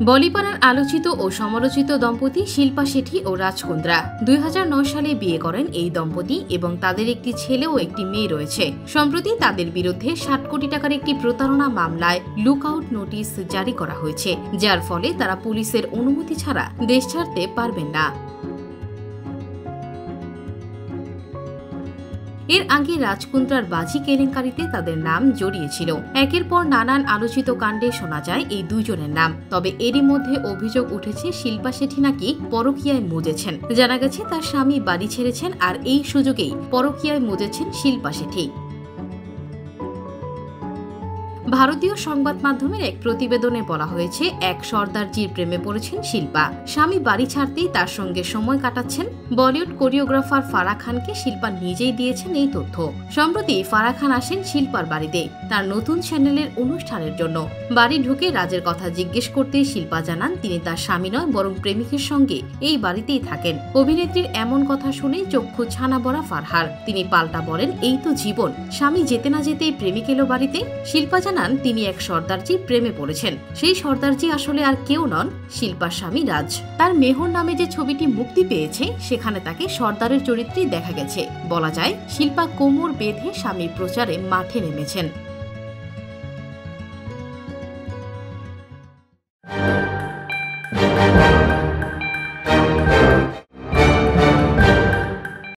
বলিপাড়ার আলোচিত ও সমালোচিত দম্পতি শিল্পা শেঠি ও রাজ কুন্দ্রা 2009 সালে বিয়ে করেন এই দম্পতি এবং তাদের একটি ছেলে ও একটি মেয়ে রয়েছে। সম্প্রতি তাদের বিরুদ্ধে 60 কোটি টাকার একটি প্রতারণা মামলায় লুকআউট নোটিশ জারি করা হয়েছে, যার ফলে তারা পুলিশের অনুমতি ছাড়া দেশ ছাড়তে পারবেন না। এর আগে রাজকুন্দ্রার বাজি কেলেঙ্কারিতে তাদের নাম জড়িয়েছিল। একের পর নানান আলোচিত কাণ্ডে শোনা যায় এই দুইজনের নাম। তবে এরই মধ্যে অভিযোগ উঠেছে শিল্পা শেঠি নাকি পরকীয়ায় মজেছেন। জানা গেছে তার স্বামী বাড়ি ছেড়েছেন, আর এই সুযোগেই পরকীয়ায় মজেছেন শিল্পা শেঠি। ভারতীয় সংবাদ মাধ্যমের এক প্রতিবেদনে বলা হয়েছে, এক সর্দারজির প্রেমে পড়েছেন শিল্পা। স্বামী বাড়ি ছাড়তেই তার সঙ্গে সময় কাটাচ্ছেন। বলিউড কোরিওগ্রাফার ফারাহ খানকে শিল্পা নিজেই দিয়েছেন এই তথ্য। সম্প্রতি ফারাহ খান আসেন শিল্পার বাড়িতে তার নতুন চ্যানেলের অনুষ্ঠানের জন্য। বাড়ি ঢুকে রাজের কথা জিজ্ঞেস করতেই শিল্পা জানান তিনি তার স্বামী নয় বরং প্রেমিকের সঙ্গে এই বাড়িতেই থাকেন। অভিনেত্রীর এমন কথা শুনে চক্ষু ছানা বড়া ফারহার। তিনি পাল্টা বলেন, এই তো জীবন। স্বামী যেতে না যেতেই প্রেমিক এলো বাড়িতে। শিল্পা জানান তিনি এক সর্দারজির প্রেমে পড়েছেন। সেই সর্দারজি আসলে আর কেউ নন, শিল্পার স্বামী রাজ। তার মেহর নামে যে ছবিটি মুক্তি পেয়েছে সেখানে তাকে সর্দারের চরিত্রেই দেখা গেছে। বলা যায় শিল্পা কোমর বেঁধে স্বামীর প্রচারে মাঠে নেমেছেন।